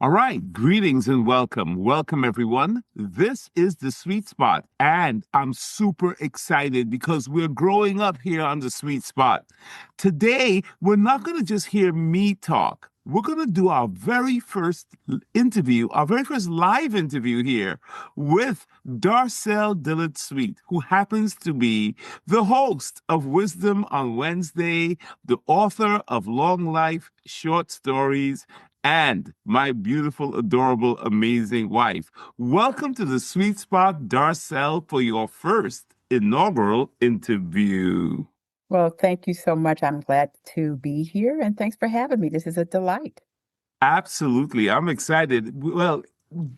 All right, greetings and welcome. Welcome, everyone. This is the Sweet Spot, and I'm super excited because we're growing up here on the Sweet Spot. Today, we're not going to just hear me talk. We're going to do our very first interview, our very first live interview here with Darcel Dillard Suite, who happens to be the host of Wisdom on Wednesday, the author of Long Life short stories, and my beautiful, adorable, amazing wife. Welcome to the Sweet Spot, Darcel, for your first inaugural interview. Well, thank you so much. I'm glad to be here and thanks for having me. This is a delight. Absolutely. I'm excited. Well,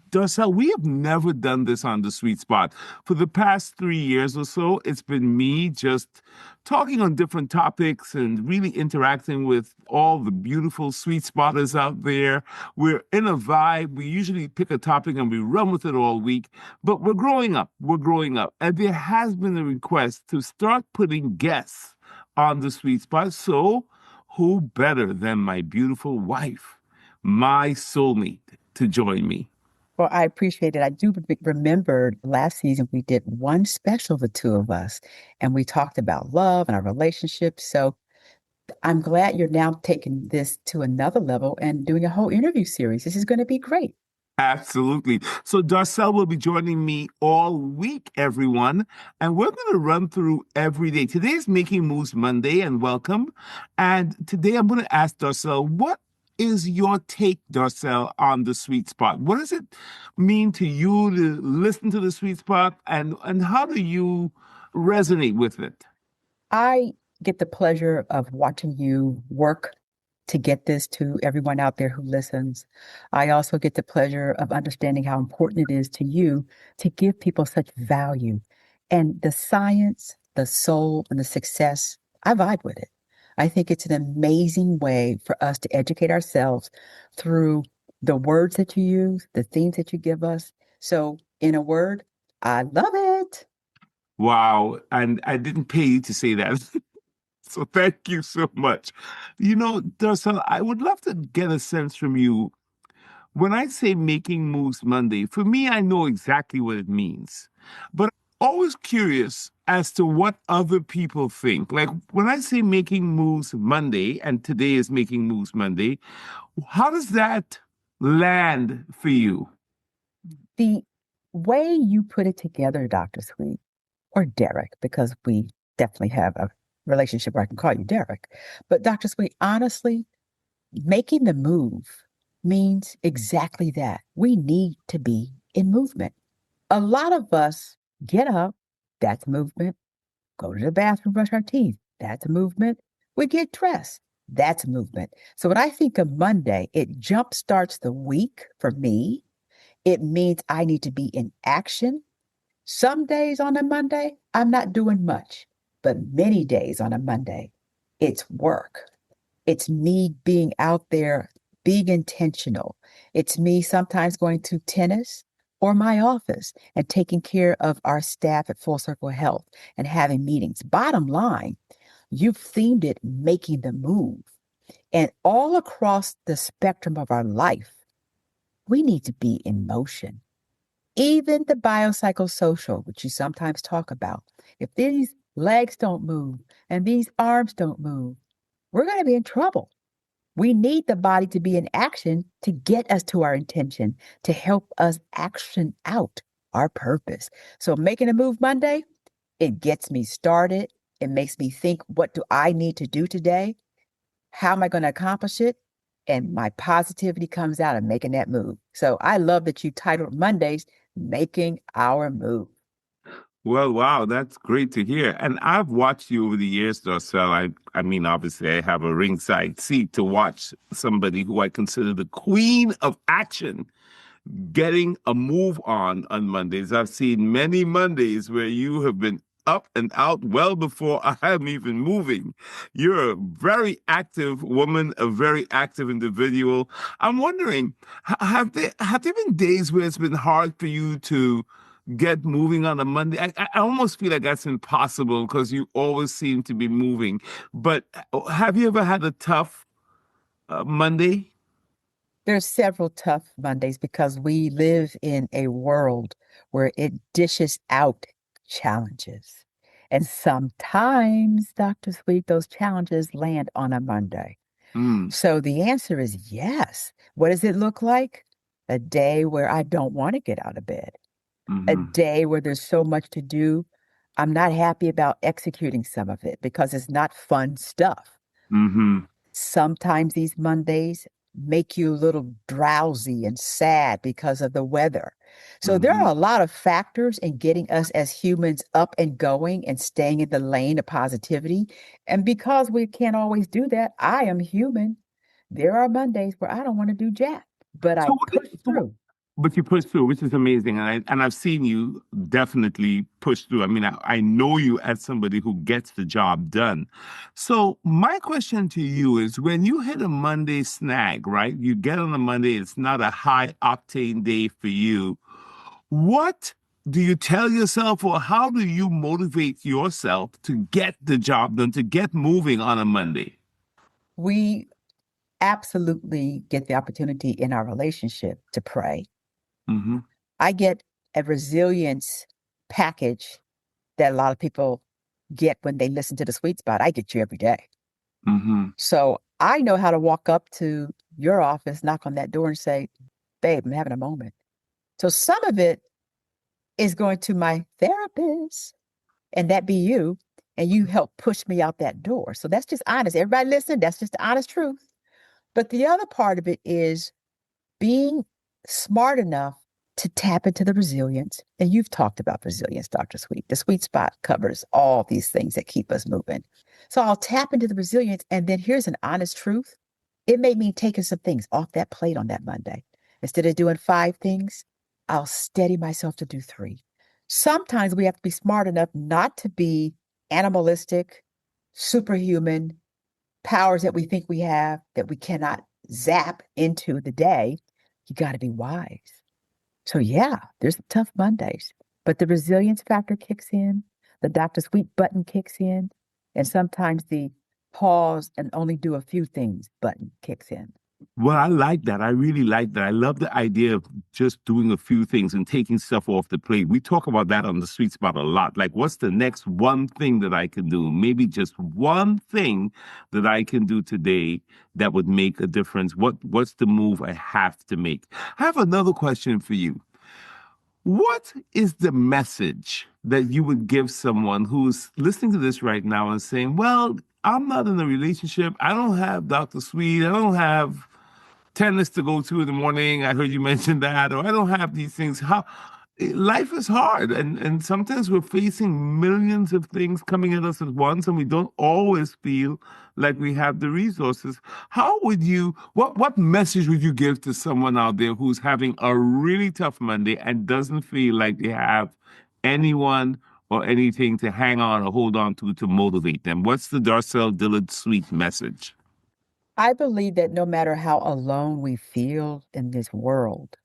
Darcel, we have never done this on the Sweet Spot. For the past 3 years or so, it's been me just talking on different topics and really interacting with all the beautiful sweet spotters out there. We're in a vibe. We usually pick a topic and we run with it all week, but we're growing up. We're growing up. And there has been a request to start putting guests on the Sweet Spot. So, who better than my beautiful wife, my soulmate, to join me? Well, I appreciate it. I do remember last season we did one special, the two of us, and we talked about love and our relationship. So I'm glad you're now taking this to another level and doing a whole interview series. This is going to be great. Absolutely. So Darcel will be joining me all week, everyone, and we're going to run through every day. Today is Making Moves Monday, and welcome. And today I'm going to ask Darcel, what is your take, Darcel, on the sweet spot? What does it mean to you to listen to the sweet spot, and how do you resonate with it? I get the pleasure of watching you work to get this to everyone out there who listens. I also get the pleasure of understanding how important it is to you to give people such value. And the science, the soul, and the success, I vibe with it. I think it's an amazing way for us to educate ourselves through the words that you use, the themes that you give us. So, in a word, I love it. Wow. And I didn't pay you to say that. So thank you so much. Darcel, I would love to get a sense from you. When I say making moves Monday, for me, I know exactly what it means. But I'm always curious as to what other people think. Like when I say making moves Monday, and today is making moves Monday, how does that land for you? The way you put it together, Dr. Sweet, or Derek, because we definitely have a relationship where I can call you Derek. But Dr. Sweet, honestly, making the move means exactly that. We need to be in movement. A lot of us get up, that's movement. Go to the bathroom, brush our teeth, that's movement. We get dressed, that's movement. So when I think of Monday, it jump starts the week for me. It means I need to be in action. Some days on a Monday, I'm not doing much, but many days on a Monday, it's work. It's me being out there, being intentional. It's me sometimes going to tennis or my office and taking care of our staff at Full Circle Health and having meetings. Bottom line, you've themed it making the move. And all across the spectrum of our life, we need to be in motion. Even the biopsychosocial, which you sometimes talk about, if these legs don't move and these arms don't move, we're going to be in trouble. We need the body to be in action to get us to our intention, to help us action out our purpose. So making a move Monday, it gets me started. It makes me think, what do I need to do today? How am I going to accomplish it? And my positivity comes out of making that move. So I love that you titled Mondays Making Our Move. Well, wow, that's great to hear. And I've watched you over the years, Darcel. I mean, obviously, I have a ringside seat to watch somebody who I consider the queen of action getting a move on Mondays. I've seen many Mondays where you have been up and out well before I am even moving. You're a very active woman, a very active individual. I'm wondering, have there been days where it's been hard for you to get moving on a Monday? I almost feel like that's impossible because you always seem to be moving. But have you ever had a tough Monday? There's several tough Mondays because we live in a world where it dishes out challenges. And sometimes, Dr. Sweet, those challenges land on a Monday. Mm, So the answer is yes. What does it look like? A day where I don't want to get out of bed, a mm-hmm, day where there's so much to do. I'm not happy about executing some of it because it's not fun stuff. mm-hmm, Sometimes these Mondays make you a little drowsy and sad because of the weather. So there mm-hmm. are a lot of factors in getting us as humans up and going and staying in the lane of positivity. And because we can't always do that, I am human. There are Mondays where I don't want to do jack, but I So, push through. but you push through, which is amazing, and I've seen you definitely push through. I mean, I know you as somebody who gets the job done. So my question to you is, when you hit a Monday snag, right? You get on a Monday, it's not a high octane day for you. What do you tell yourself, or how do you motivate yourself to get the job done, to get moving on a Monday? We absolutely get the opportunity in our relationship to pray. Mm-hmm. I get a resilience package that a lot of people get when they listen to the sweet spot. I get you every day. Mm-hmm. So I know how to walk up to your office, knock on that door, and say, babe, I'm having a moment. So some of it is going to my therapist, and that be you, and you help push me out that door. So that's just honest. Everybody listen, that's just the honest truth. But the other part of it is being smart enough to tap into the resilience. And you've talked about resilience, Dr. Sweet. The sweet spot covers all these things that keep us moving. So I'll tap into the resilience. And then here's an honest truth. It made me taking some things off that plate on that Monday. Instead of doing five things, I'll steady myself to do three. Sometimes we have to be smart enough not to be animalistic, superhuman, powers that we think we have that we cannot zap into the day. You got to be wise. So, yeah, there's tough Mondays, but the resilience factor kicks in, the Dr. Sweet button kicks in, and sometimes the pause and only do a few things button kicks in. Well, I like that. I really like that. I love the idea of just doing a few things and taking stuff off the plate. We talk about that on the sweet spot a lot. Like, what's the next one thing that I can do? Maybe just one thing that I can do today that would make a difference. What's the move I have to make? I have another question for you. What is the message that you would give someone who's listening to this right now and saying, well, I'm not in a relationship. I don't have Dr. Sweet. I don't have tennis to go to in the morning. I heard you mention that, or I don't have these things. How life is hard, and sometimes we're facing millions of things coming at us at once, and we don't always feel like we have the resources. How would you? What message would you give to someone out there who's having a really tough Monday and doesn't feel like they have anyone or anything to hang on or hold on to motivate them? What's the Darcel Dillard Suite message? I believe that no matter how alone we feel in this world,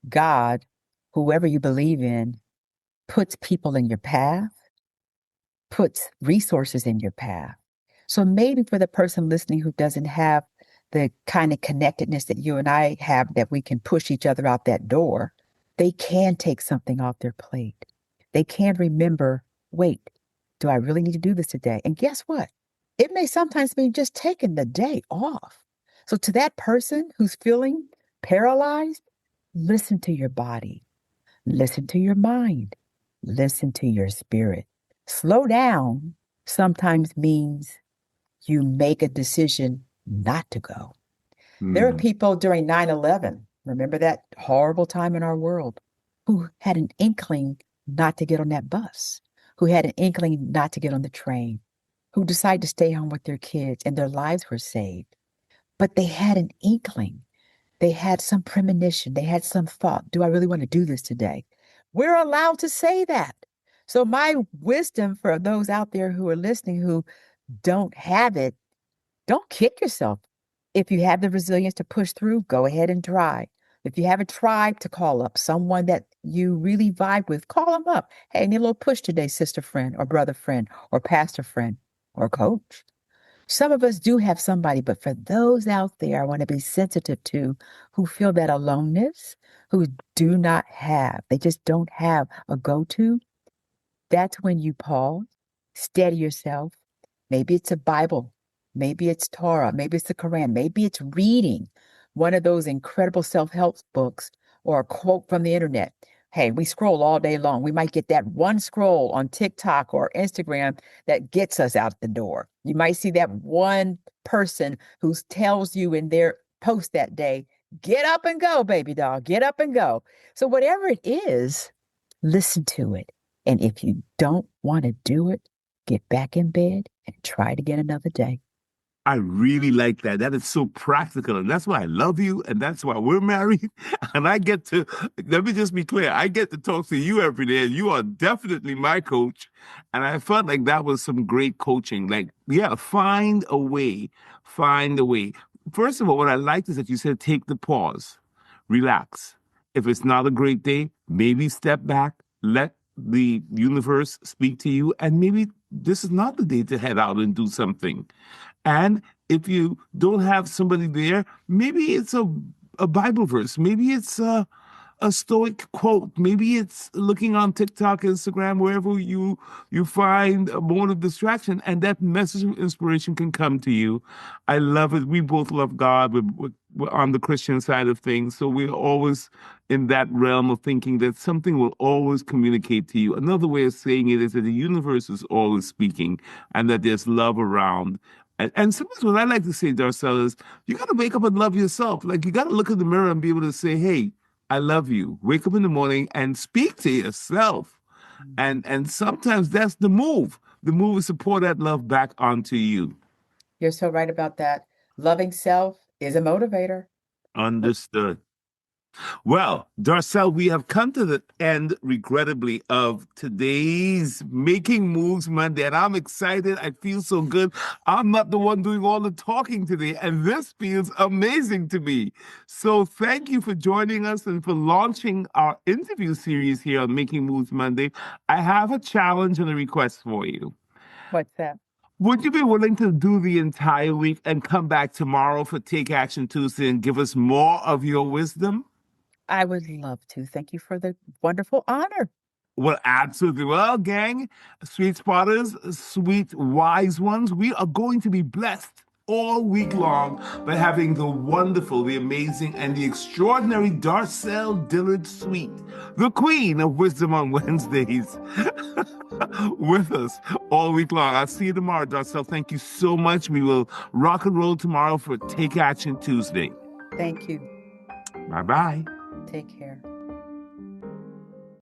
God, whoever you believe in, puts people in your path, puts resources in your path. So maybe for the person listening who doesn't have the kind of connectedness that you and I have, that we can push each other out that door, they can take something off their plate. They can remember, wait, do I really need to do this today? And guess what? It may sometimes mean just taking the day off. So to that person who's feeling paralyzed, listen to your body, listen to your mind, listen to your spirit. Slow down sometimes means you make a decision not to go. There are Hmm. people during 9/11, remember that horrible time in our world, who had an inkling not to get on that bus, who had an inkling not to get on the train, who decided to stay home with their kids and their lives were saved. But they had an inkling. They had some premonition. They had some thought. Do I really want to do this today? We're allowed to say that. So, my wisdom for those out there who are listening who don't have it, don't kick yourself. If you have the resilience to push through, go ahead and try. If you have a tribe to call up, someone that you really vibe with, call them up. Hey, I need a little push today, sister friend or brother friend or pastor friend or coach. Some of us do have somebody, but for those out there, I want to be sensitive to who feel that aloneness, who do not have, they just don't have a go-to. That's when you pause, steady yourself. Maybe it's a Bible, maybe it's Torah, maybe it's the Quran, maybe it's reading one of those incredible self-help books or a quote from the internet. Hey, we scroll all day long. We might get that one scroll on TikTok or Instagram that gets us out the door. You might see that one person who tells you in their post that day, get up and go, baby doll, get up and go. So, whatever it is, listen to it. And if you don't want to do it, get back in bed and try it again another day. I really like that. That is so practical. And that's why I love you. And that's why we're married. And I get to, let me just be clear, I get to talk to you every day. And you are definitely my coach. And I felt like that was some great coaching. Like, yeah, find a way. Find a way. First of all, what I liked is that you said take the pause, relax. If it's not a great day, maybe step back, let the universe speak to you, and maybe this is not the day to head out and do something. And if you don't have somebody there, maybe it's a Bible verse. Maybe it's a stoic quote. Maybe it's looking on TikTok, Instagram, wherever you find a mode of distraction, and that message of inspiration can come to you. I love it. We both love God. We're on the Christian side of things, so we're always in that realm of thinking that something will always communicate to you. Another way of saying it is that the universe is always speaking, and that there's love around. And sometimes what I like to say, Darcel, is you got to wake up and love yourself. Like you got to look in the mirror and be able to say, "Hey, I love you." Wake up in the morning and speak to yourself. And sometimes that's the move. The move is to pour that love back onto you. You're so right about that. Loving self is a motivator. Understood. Well, Darcel, we have come to the end, regrettably, of today's Making Moves Monday, and I'm excited. I feel so good. I'm not the one doing all the talking today, and this feels amazing to me. So thank you for joining us and for launching our interview series here on Making Moves Monday. I have a challenge and a request for you. What's that? Would you be willing to do the entire week and come back tomorrow for Take Action Tuesday and give us more of your wisdom? I would love to. Thank you for the wonderful honor. Well, absolutely. Well, gang, sweet spotters, sweet wise ones, we are going to be blessed all week long by having the wonderful, the amazing, and the extraordinary Darcel Dillard Suite, the queen of wisdom on Wednesdays, with us all week long. I'll see you tomorrow, Darcel. Thank you so much. We will rock and roll tomorrow for Take Action Tuesday. Thank you. Bye bye. Take care.